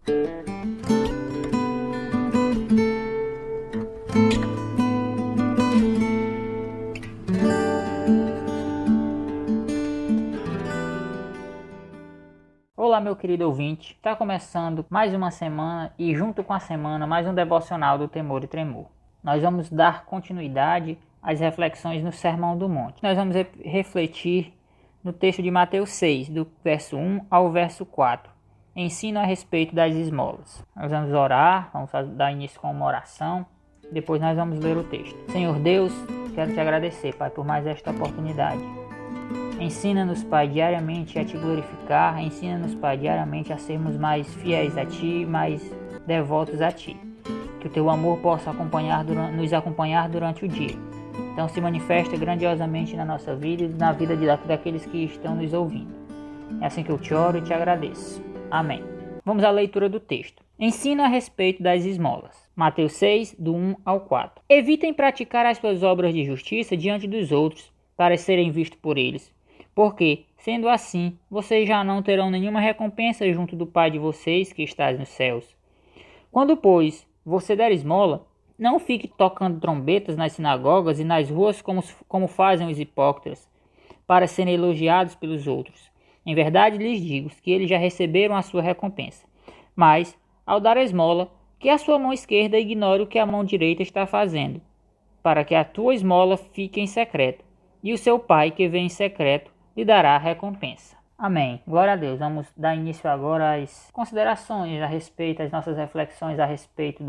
Olá, meu querido ouvinte, está começando mais uma semana e junto com a semana mais um devocional do Temor e Tremor. Nós vamos dar continuidade às reflexões no Sermão do Monte. Nós vamos refletir no texto de Mateus 6, do verso 1 ao verso 4. Ensino a respeito das esmolas. Nós vamos orar, vamos dar início com uma oração, depois nós vamos ler o texto. Senhor Deus, quero te agradecer, Pai, por mais esta oportunidade. Ensina-nos, Pai, diariamente a te glorificar. Ensina-nos, Pai, diariamente a sermos mais fiéis a Ti, mais devotos a Ti. Que o Teu amor possa nos acompanhar durante o dia. Então se manifesta grandiosamente na nossa vida e na vida daqueles que estão nos ouvindo. É assim que eu te oro e te agradeço. Amém. Vamos à leitura do texto. Ensina a respeito das esmolas. Mateus 6, do 1 ao 4. Evitem praticar as suas obras de justiça diante dos outros, para serem vistos por eles. Porque, sendo assim, vocês já não terão nenhuma recompensa junto do Pai de vocês que está nos céus. Quando, pois, você der esmola, não fique tocando trombetas nas sinagogas e nas ruas como fazem os hipócritas, para serem elogiados pelos outros. Em verdade lhes digo que eles já receberam a sua recompensa. Mas, ao dar a esmola, que a sua mão esquerda ignore o que a mão direita está fazendo, para que a tua esmola fique em secreto, e o seu Pai que vê em secreto lhe dará a recompensa. Amém. Glória a Deus. Vamos dar início agora às considerações a respeito, às nossas reflexões a respeito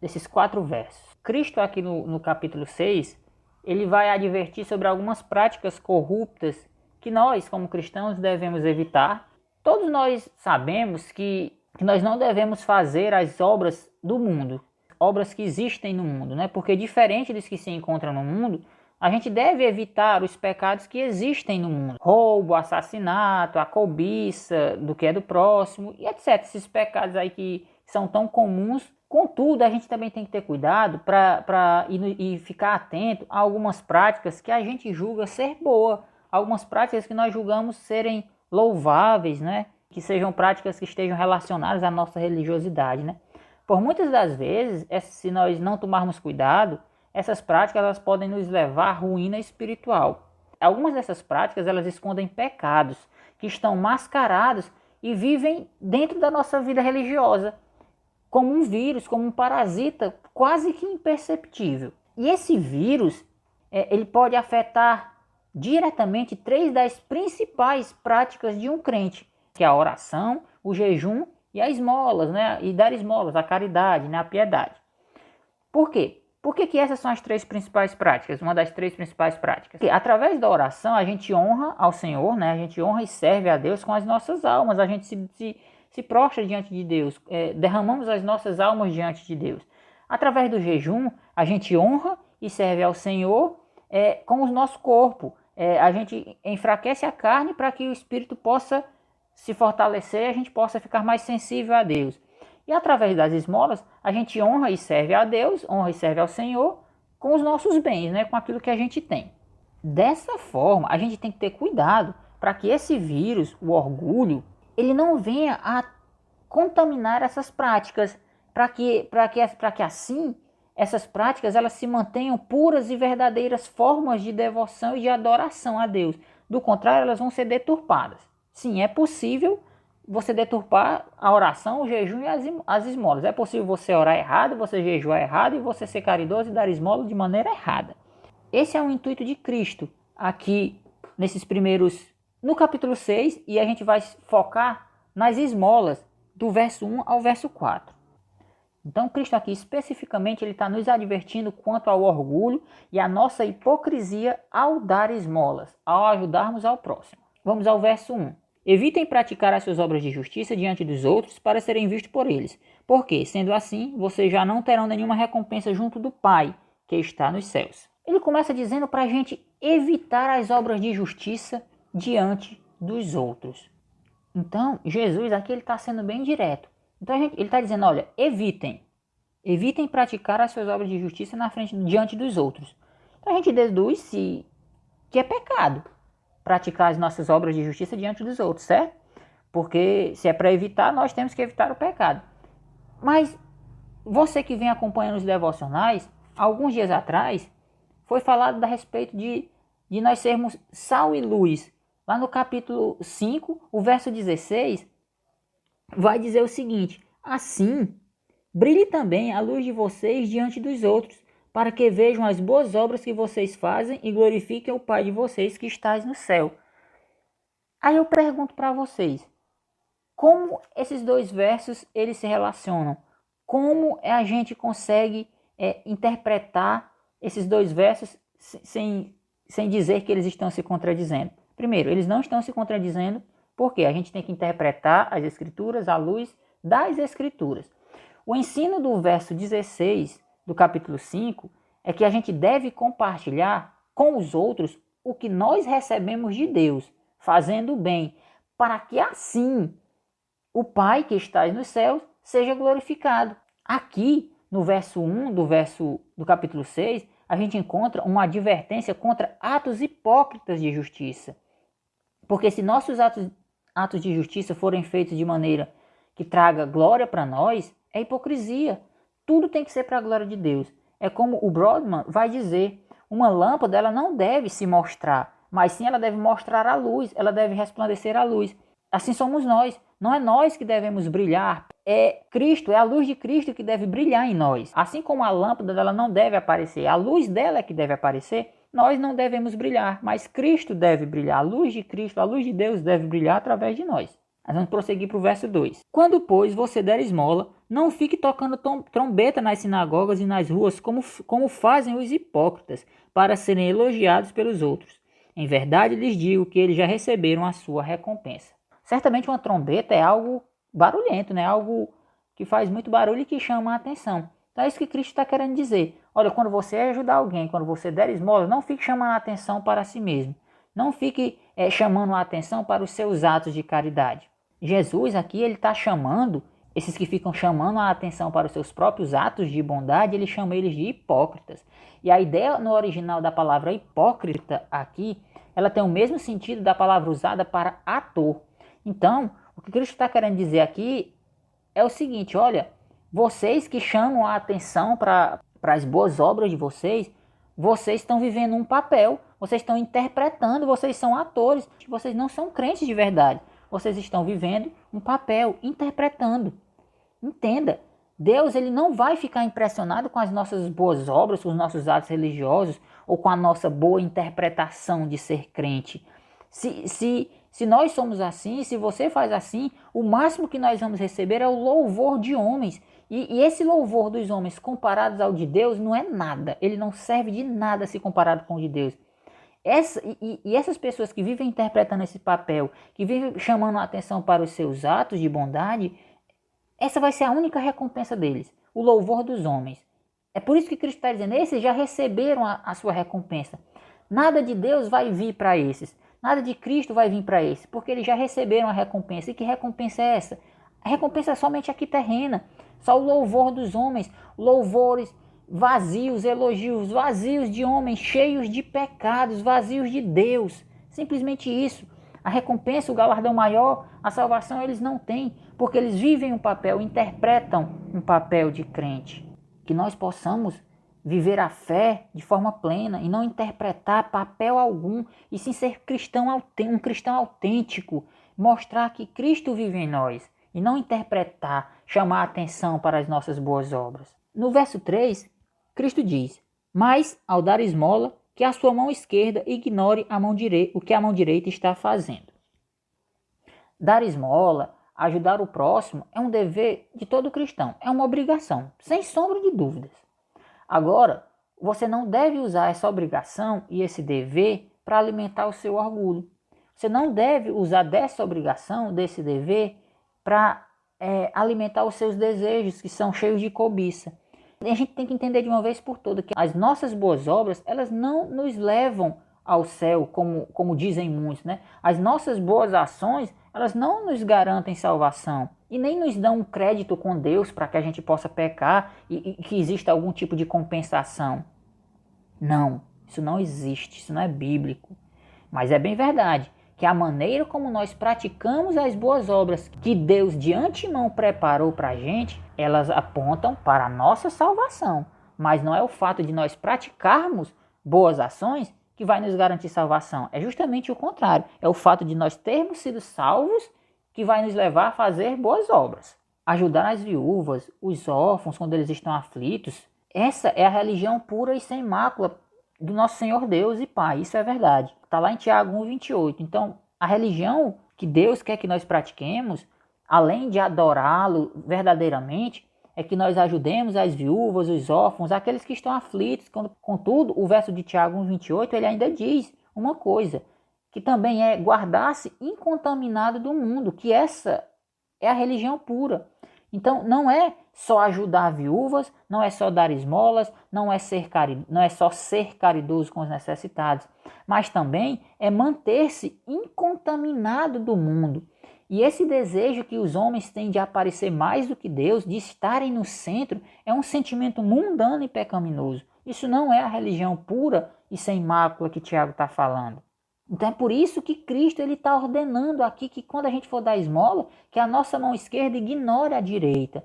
desses 4 versos. Cristo aqui no capítulo 6, ele vai advertir sobre algumas práticas corruptas que nós, como cristãos, devemos evitar. Todos nós sabemos que nós não devemos fazer as obras do mundo, obras que existem no mundo, né? Porque diferente dos que se encontram no mundo, a gente deve evitar os pecados que existem no mundo. Roubo, assassinato, a cobiça do que é do próximo, e etc. Esses pecados aí que são tão comuns. Contudo, a gente também tem que ter cuidado e ficar atento a algumas práticas que a gente julga ser boa. Algumas práticas que nós julgamos serem louváveis, né? Que sejam práticas que estejam relacionadas à nossa religiosidade, né? Por muitas das vezes, se nós não tomarmos cuidado, essas práticas elas podem nos levar à ruína espiritual. Algumas dessas práticas elas escondem pecados que estão mascarados e vivem dentro da nossa vida religiosa, como um vírus, como um parasita quase que imperceptível. E esse vírus ele pode afetar diretamente 3 das principais práticas de um crente, que é a oração, o jejum e as esmolas, né? E dar esmolas, a caridade, né? A piedade. Por quê? Por que essas são as 3 principais práticas? Uma das 3 principais práticas. Porque através da oração a gente honra ao Senhor, né? A gente honra e serve a Deus com as nossas almas. A gente se prostra diante de Deus. Derramamos as nossas almas diante de Deus. Através do jejum a gente honra e serve ao Senhor com o nosso corpo. A gente enfraquece a carne para que o espírito possa se fortalecer e a gente possa ficar mais sensível a Deus. E através das esmolas, a gente honra e serve a Deus, honra e serve ao Senhor com os nossos bens, né? Com aquilo que a gente tem. Dessa forma, a gente tem que ter cuidado para que esse vírus, o orgulho, ele não venha a contaminar essas práticas, para que assim essas práticas elas se mantenham puras e verdadeiras formas de devoção e de adoração a Deus. Do contrário, elas vão ser deturpadas. Sim, é possível você deturpar a oração, o jejum e as esmolas. É possível você orar errado, você jejuar errado e você ser caridoso e dar esmola de maneira errada. Esse é o intuito de Cristo aqui no capítulo 6, e a gente vai focar nas esmolas do verso 1 ao verso 4. Então Cristo aqui especificamente ele está nos advertindo quanto ao orgulho e à nossa hipocrisia ao dar esmolas, ao ajudarmos ao próximo. Vamos ao verso 1. Evitem praticar as suas obras de justiça diante dos outros para serem vistos por eles, porque, sendo assim, vocês já não terão nenhuma recompensa junto do Pai, que está nos céus. Ele começa dizendo para a gente evitar as obras de justiça diante dos outros. Então, Jesus aqui ele está sendo bem direto. Então, ele está dizendo, olha, evitem praticar as suas obras de justiça diante dos outros. Então, a gente deduz que é pecado praticar as nossas obras de justiça diante dos outros, certo? Porque se é para evitar, nós temos que evitar o pecado. Mas você que vem acompanhando os devocionais, alguns dias atrás, foi falado a respeito de nós sermos sal e luz. Lá no capítulo 5, o verso 16, vai dizer o seguinte: assim, brilhe também a luz de vocês diante dos outros, para que vejam as boas obras que vocês fazem e glorifiquem o Pai de vocês que está no céu. Aí eu pergunto para vocês, como esses dois versos eles se relacionam? Como a gente consegue interpretar esses dois versos sem dizer que eles estão se contradizendo? Primeiro, eles não estão se contradizendo porque a gente tem que interpretar as Escrituras à luz das Escrituras. O ensino do verso 16 do capítulo 5 é que a gente deve compartilhar com os outros o que nós recebemos de Deus, fazendo o bem, para que assim o Pai que está nos céus seja glorificado. Aqui, no verso 1 do capítulo 6, a gente encontra uma advertência contra atos hipócritas de justiça. Porque se nossos atos de justiça forem feitos de maneira que traga glória para nós, é hipocrisia. Tudo tem que ser para a glória de Deus. É como o Brodmann vai dizer, uma lâmpada ela não deve se mostrar, mas sim ela deve mostrar a luz, ela deve resplandecer a luz. Assim somos nós. Não é nós que devemos brilhar, é Cristo, é a luz de Cristo que deve brilhar em nós. Assim como a lâmpada dela não deve aparecer, a luz dela é que deve aparecer, nós não devemos brilhar, mas Cristo deve brilhar. A luz de Cristo, a luz de Deus deve brilhar através de nós. Nós vamos prosseguir para o verso 2. Quando, pois, você der esmola, não fique tocando trombeta nas sinagogas e nas ruas, como fazem os hipócritas, para serem elogiados pelos outros. Em verdade lhes digo que eles já receberam a sua recompensa. Certamente uma trombeta é algo barulhento, né? Algo que faz muito barulho e que chama a atenção. Então é isso que Cristo está querendo dizer. Olha, quando você ajudar alguém, quando você der esmola, não fique chamando a atenção para si mesmo. Não fique chamando a atenção para os seus atos de caridade. Jesus aqui, ele está chamando, esses que ficam chamando a atenção para os seus próprios atos de bondade, ele chama eles de hipócritas. E a ideia no original da palavra hipócrita aqui, ela tem o mesmo sentido da palavra usada para ator. Então, o que Cristo está querendo dizer aqui é o seguinte: olha, vocês que chamam a atenção para as boas obras de vocês estão vivendo um papel, vocês estão interpretando, vocês são atores, vocês não são crentes de verdade, vocês estão vivendo um papel, interpretando. Entenda, Deus ele não vai ficar impressionado com as nossas boas obras, com os nossos atos religiosos ou com a nossa boa interpretação de ser crente. Se nós somos assim, se você faz assim, o máximo que nós vamos receber é o louvor de homens. E esse louvor dos homens comparados ao de Deus não é nada. Ele não serve de nada se comparado com o de Deus. Essas pessoas que vivem interpretando esse papel, que vivem chamando a atenção para os seus atos de bondade, essa vai ser a única recompensa deles, o louvor dos homens. É por isso que Cristo está dizendo, esses já receberam a sua recompensa. Nada de Deus vai vir para esses. Nada de Cristo vai vir para esse, porque eles já receberam a recompensa. E que recompensa é essa? A recompensa é somente aqui terrena. Só o louvor dos homens, louvores vazios, elogios vazios de homens, cheios de pecados, vazios de Deus. Simplesmente isso. A recompensa, o galardão maior, a salvação eles não têm, porque eles vivem um papel, interpretam um papel de crente. Que nós possamos viver a fé de forma plena e não interpretar papel algum, e sim ser um cristão autêntico, mostrar que Cristo vive em nós e não interpretar, chamar a atenção para as nossas boas obras. No verso 3, Cristo diz: mas ao dar esmola, que a sua mão esquerda ignore o que a mão direita está fazendo. Dar esmola, ajudar o próximo, é um dever de todo cristão, é uma obrigação, sem sombra de dúvidas. Agora, você não deve usar essa obrigação e esse dever para alimentar o seu orgulho. Você não deve usar dessa obrigação, desse dever, para alimentar os seus desejos, que são cheios de cobiça. E a gente tem que entender de uma vez por todas que as nossas boas obras, elas não nos levam ao céu, como dizem muitos, né? As nossas boas ações, elas não nos garantem salvação e nem nos dão um crédito com Deus para que a gente possa pecar e que exista algum tipo de compensação. Não, isso não existe, isso não é bíblico. Mas é bem verdade que a maneira como nós praticamos as boas obras que Deus de antemão preparou para a gente, elas apontam para a nossa salvação. Mas não é o fato de nós praticarmos boas ações que vai nos garantir salvação. É justamente o contrário. É o fato de nós termos sido salvos que vai nos levar a fazer boas obras. Ajudar as viúvas, os órfãos quando eles estão aflitos. Essa é a religião pura e sem mácula do nosso Senhor Deus e Pai. Isso é verdade. Está lá em Tiago 1,28. Então, a religião que Deus quer que nós pratiquemos, além de adorá-lo verdadeiramente, é que nós ajudemos as viúvas, os órfãos, aqueles que estão aflitos. Contudo, o verso de Tiago 1,28, ele ainda diz uma coisa, que também é guardar-se incontaminado do mundo, que essa é a religião pura. Então, não é só ajudar viúvas, não é só dar esmolas, não é só ser caridoso com os necessitados, mas também é manter-se incontaminado do mundo. E esse desejo que os homens têm de aparecer mais do que Deus, de estarem no centro, é um sentimento mundano e pecaminoso. Isso não é a religião pura e sem mácula que Tiago está falando. Então é por isso que Cristo está ordenando aqui que quando a gente for dar esmola, que a nossa mão esquerda ignore a direita.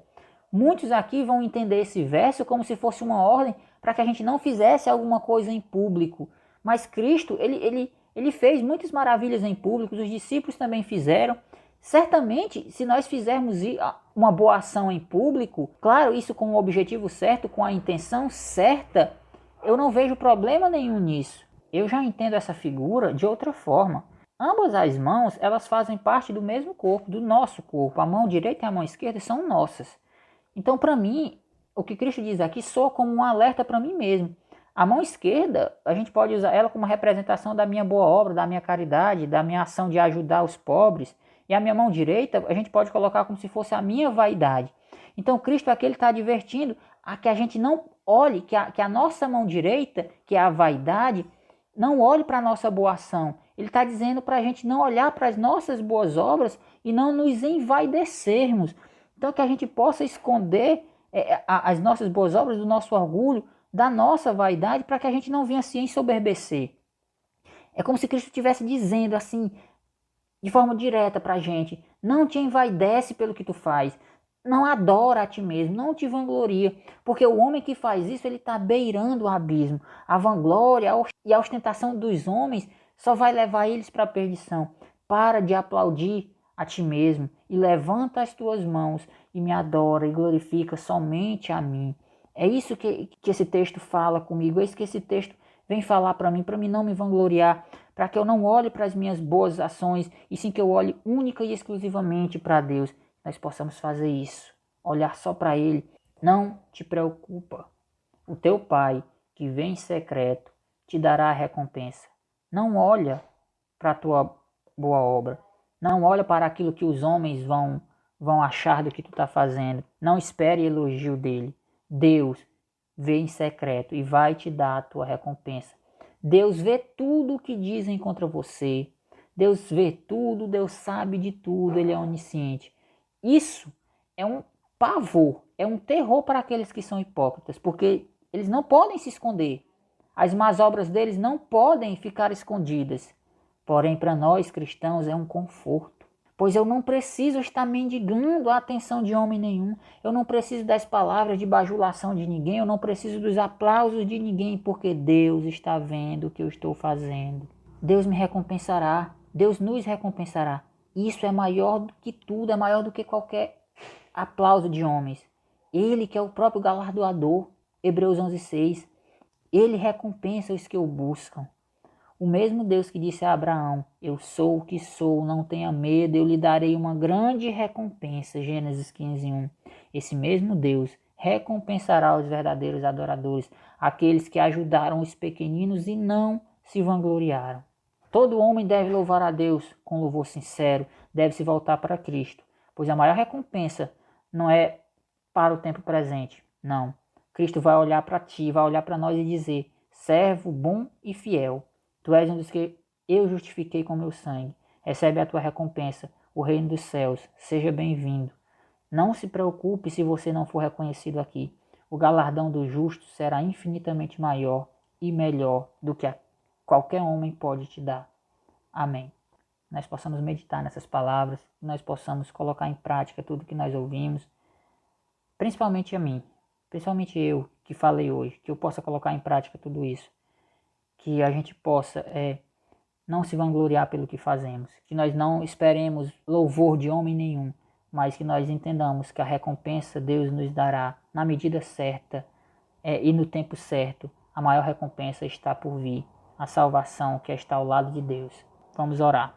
Muitos aqui vão entender esse verso como se fosse uma ordem para que a gente não fizesse alguma coisa em público. Mas Cristo, ele fez muitas maravilhas em público, os discípulos também fizeram. Certamente, se nós fizermos uma boa ação em público, claro, isso com o objetivo certo, com a intenção certa, eu não vejo problema nenhum nisso. Eu já entendo essa figura de outra forma. Ambas as mãos, elas fazem parte do mesmo corpo, do nosso corpo. A mão direita e a mão esquerda são nossas. Então, para mim, o que Cristo diz aqui soa como um alerta para mim mesmo. A mão esquerda, a gente pode usar ela como representação da minha boa obra, da minha caridade, da minha ação de ajudar os pobres. E a minha mão direita, a gente pode colocar como se fosse a minha vaidade. Então, Cristo aqui está advertindo a que a gente não olhe, que a nossa mão direita, que é a vaidade, não olhe para a nossa boa ação. Ele está dizendo para a gente não olhar para as nossas boas obras e não nos envaidecermos. Então, que a gente possa esconder as nossas boas obras do nosso orgulho, da nossa vaidade, para que a gente não venha se ensoberbecer. É como se Cristo estivesse dizendo assim, de forma direta para a gente, não te envaidece pelo que tu faz, não adora a ti mesmo, não te vangloria, porque o homem que faz isso, ele está beirando o abismo. A vanglória e a ostentação dos homens só vai levar eles para a perdição. Para de aplaudir a ti mesmo e levanta as tuas mãos e me adora e glorifica somente a mim. É isso que esse texto fala comigo, é isso que esse texto vem falar para mim não me vangloriar, para que eu não olhe para as minhas boas ações, e sim que eu olhe única e exclusivamente para Deus. Nós possamos fazer isso, olhar só para Ele. Não te preocupa, o teu Pai, que vem em secreto, te dará a recompensa. Não olha para a tua boa obra, não olha para aquilo que os homens vão achar do que tu está fazendo. Não espere elogio dele. Deus vê em secreto e vai te dar a tua recompensa. Deus vê tudo o que dizem contra você. Deus vê tudo, Deus sabe de tudo, Ele é onisciente. Isso é um pavor, é um terror para aqueles que são hipócritas, porque eles não podem se esconder. As más obras deles não podem ficar escondidas. Porém, para nós cristãos é um conforto. Pois eu não preciso estar mendigando a atenção de homem nenhum. Eu não preciso das palavras de bajulação de ninguém. Eu não preciso dos aplausos de ninguém, porque Deus está vendo o que eu estou fazendo. Deus me recompensará. Deus nos recompensará. Isso é maior do que tudo, é maior do que qualquer aplauso de homens. Ele que é o próprio galardoador, Hebreus 11:6. Ele recompensa os que o buscam. O mesmo Deus que disse a Abraão, eu sou o que sou, não tenha medo, eu lhe darei uma grande recompensa, Gênesis 15:1. Esse mesmo Deus recompensará os verdadeiros adoradores, aqueles que ajudaram os pequeninos e não se vangloriaram. Todo homem deve louvar a Deus com louvor sincero, deve se voltar para Cristo, pois a maior recompensa não é para o tempo presente, não. Cristo vai olhar para ti, vai olhar para nós e dizer, servo bom e fiel. Tu és um dos que eu justifiquei com meu sangue. Recebe a tua recompensa, o reino dos céus. Seja bem-vindo. Não se preocupe se você não for reconhecido aqui. O galardão do justo será infinitamente maior e melhor do que qualquer homem pode te dar. Amém. que nós possamos meditar nessas palavras, que nós possamos colocar em prática tudo que nós ouvimos, principalmente a mim, principalmente eu que falei hoje, que eu possa colocar em prática tudo isso, que a gente possa não se vangloriar pelo que fazemos, que nós não esperemos louvor de homem nenhum, mas que nós entendamos que a recompensa Deus nos dará na medida certa e no tempo certo. A maior recompensa está por vir, a salvação que está ao lado de Deus. Vamos orar.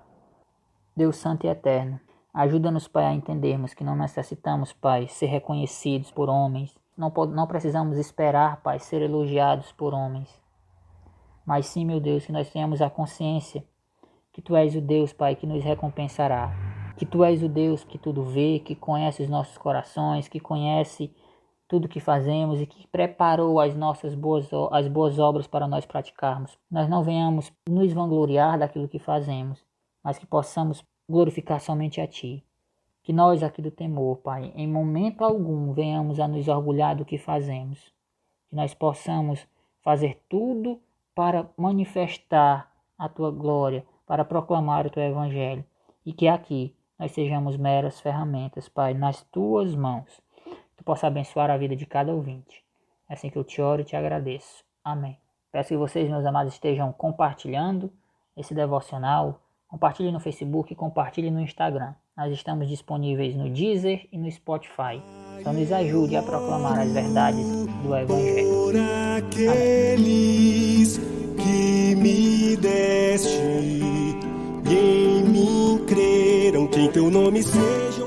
Deus Santo e Eterno, ajuda-nos, Pai, a entendermos que não necessitamos, Pai, ser reconhecidos por homens. Não precisamos esperar, Pai, ser elogiados por homens. Mas sim, meu Deus, que nós tenhamos a consciência que Tu és o Deus, Pai, que nos recompensará. Que Tu és o Deus que tudo vê, que conhece os nossos corações, que conhece tudo que fazemos e que preparou as boas obras para nós praticarmos. Nós não venhamos nos vangloriar daquilo que fazemos, mas que possamos glorificar somente a Ti. Que nós aqui do Temor, Pai, em momento algum venhamos a nos orgulhar do que fazemos. Que nós possamos fazer tudo para manifestar a Tua glória, para proclamar o Teu Evangelho. E que aqui nós sejamos meras ferramentas, Pai, nas Tuas mãos. Tu possa abençoar a vida de cada ouvinte. É assim que eu te oro e te agradeço. Amém. Peço que vocês, meus amados, estejam compartilhando esse devocional. Compartilhe no Facebook e compartilhe no Instagram. Nós estamos disponíveis no Deezer e no Spotify. Então nos ajude a proclamar as verdades do Evangelho. Por aqueles que me deste e em mim creram, que em teu nome seja